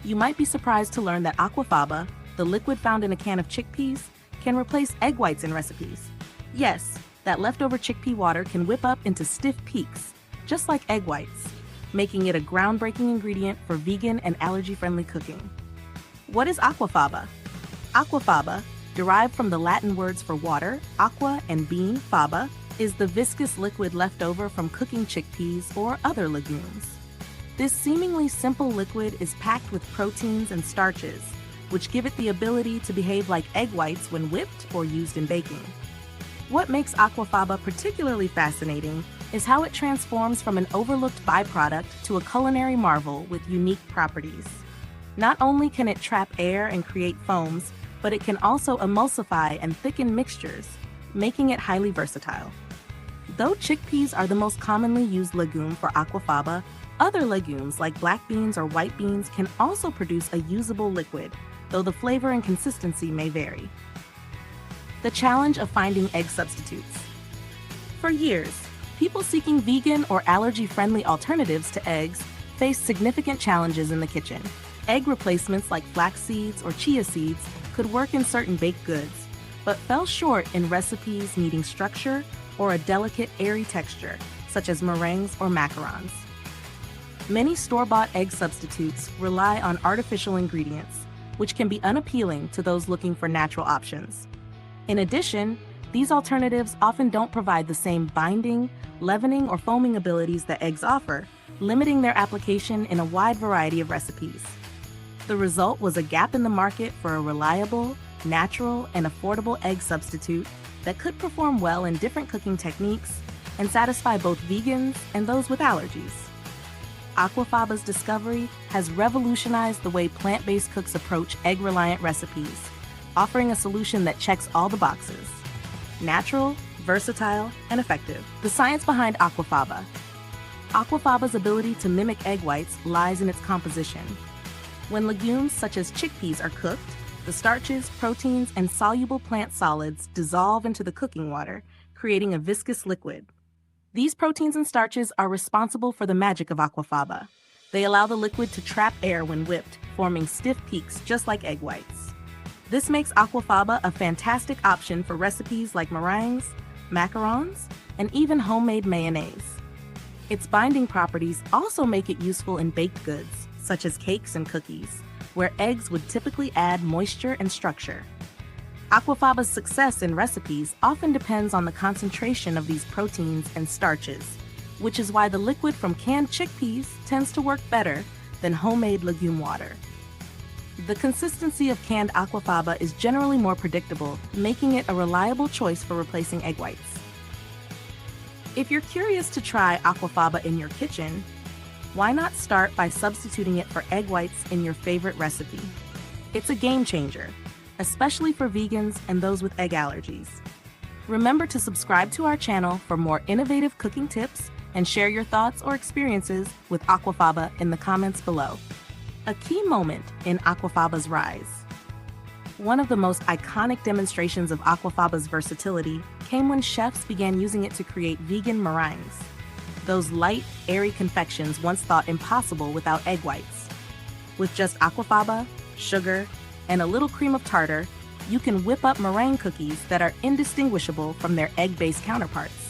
You might be surprised to learn that aquafaba, the liquid found in a can of chickpeas, can replace egg whites in recipes. Yes, that leftover chickpea water can whip up into stiff peaks, just like egg whites, making it a groundbreaking ingredient for vegan and allergy-friendly cooking. What is aquafaba? Aquafaba, derived from the Latin words for water, aqua and bean, faba, is the viscous liquid left over from cooking chickpeas or other legumes. This seemingly simple liquid is packed with proteins and starches, which give it the ability to behave like egg whites when whipped or used in baking. What makes aquafaba particularly fascinating is how it transforms from an overlooked byproduct to a culinary marvel with unique properties. Not only can it trap air and create foams, but it can also emulsify and thicken mixtures, making it highly versatile. Though chickpeas are the most commonly used legume for aquafaba, other legumes like black beans or white beans can also produce a usable liquid, though the flavor and consistency may vary. The challenge of finding egg substitutes. For years, people seeking vegan or allergy-friendly alternatives to eggs faced significant challenges in the kitchen. Egg replacements like flax seeds or chia seeds could work in certain baked goods, but fell short in recipes needing structure or a delicate, airy texture, such as meringues or macarons. Many store-bought egg substitutes rely on artificial ingredients, which can be unappealing to those looking for natural options. In addition, these alternatives often don't provide the same binding, leavening, or foaming abilities that eggs offer, limiting their application in a wide variety of recipes. The result was a gap in the market for a reliable, natural, and affordable egg substitute that could perform well in different cooking techniques and satisfy both vegans and those with allergies. Aquafaba's discovery has revolutionized the way plant-based cooks approach egg-reliant recipes, offering a solution that checks all the boxes: natural, versatile, and effective. The science behind aquafaba. Aquafaba's ability to mimic egg whites lies in its composition. When legumes such as chickpeas are cooked, the starches, proteins, and soluble plant solids dissolve into the cooking water, creating a viscous liquid. These proteins and starches are responsible for the magic of aquafaba. They allow the liquid to trap air when whipped, forming stiff peaks just like egg whites. This makes aquafaba a fantastic option for recipes like meringues, macarons, and even homemade mayonnaise. Its binding properties also make it useful in baked goods, such as cakes and cookies, where eggs would typically add moisture and structure. Aquafaba's success in recipes often depends on the concentration of these proteins and starches, which is why the liquid from canned chickpeas tends to work better than homemade legume water. The consistency of canned aquafaba is generally more predictable, making it a reliable choice for replacing egg whites. If you're curious to try aquafaba in your kitchen, why not start by substituting it for egg whites in your favorite recipe? It's a game changer, especially for vegans and those with egg allergies. Remember to subscribe to our channel for more innovative cooking tips and share your thoughts or experiences with aquafaba in the comments below. A key moment in Aquafaba's rise. One of the most iconic demonstrations of aquafaba's versatility came when chefs began using it to create vegan meringues. Those light, airy confections once thought impossible without egg whites. With just aquafaba, sugar, and a little cream of tartar, you can whip up meringue cookies that are indistinguishable from their egg-based counterparts.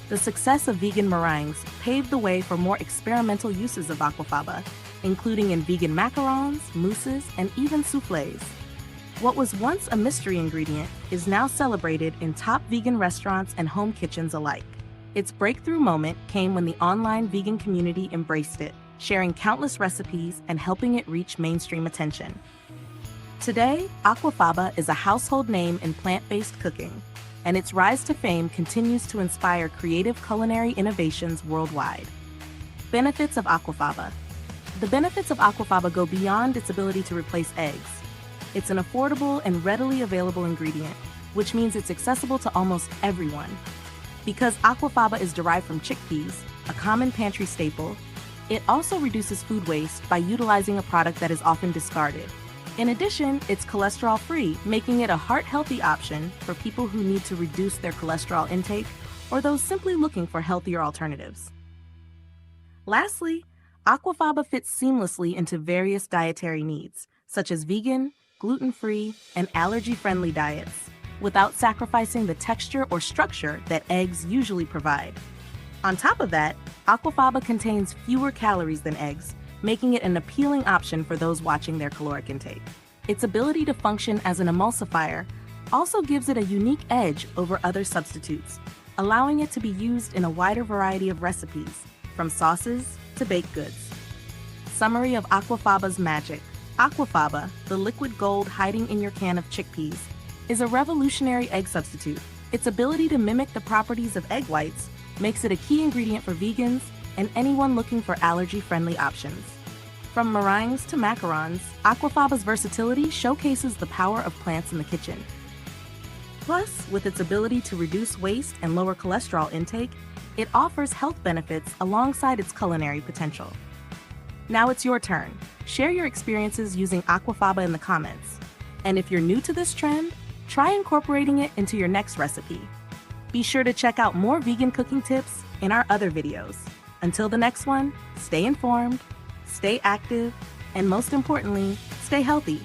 The success of vegan meringues paved the way for more experimental uses of aquafaba, including in vegan macarons, mousses, and even soufflés. What was once a mystery ingredient is now celebrated in top vegan restaurants and home kitchens alike. Its breakthrough moment came when the online vegan community embraced it, sharing countless recipes and helping it reach mainstream attention. Today, aquafaba is a household name in plant-based cooking, and its rise to fame continues to inspire creative culinary innovations worldwide. Benefits of aquafaba. The benefits of aquafaba go beyond its ability to replace eggs. It's an affordable and readily available ingredient, which means it's accessible to almost everyone. Because aquafaba is derived from chickpeas, a common pantry staple, it also reduces food waste by utilizing a product that is often discarded. In addition, it's cholesterol-free, making it a heart-healthy option for people who need to reduce their cholesterol intake or those simply looking for healthier alternatives. Lastly, Aquafaba fits seamlessly into various dietary needs, such as vegan, gluten-free, and allergy-friendly diets, without sacrificing the texture or structure that eggs usually provide. On top of that, Aquafaba contains fewer calories than eggs, making it an appealing option for those watching their caloric intake. Its ability to function as an emulsifier also gives it a unique edge over other substitutes, allowing it to be used in a wider variety of recipes, from sauces to baked goods. Summary of Aquafaba's magic. Aquafaba, the liquid gold hiding in your can of chickpeas, is a revolutionary egg substitute. Its ability to mimic the properties of egg whites makes it a key ingredient for vegans and anyone looking for allergy-friendly options. From meringues to macarons, Aquafaba's versatility showcases the power of plants in the kitchen. Plus, with its ability to reduce waste and lower cholesterol intake, it offers health benefits alongside its culinary potential. Now it's your turn. Share your experiences using Aquafaba in the comments. And if you're new to this trend, try incorporating it into your next recipe. Be sure to check out more vegan cooking tips in our other videos. Until the next one, stay informed, stay active, and most importantly, stay healthy.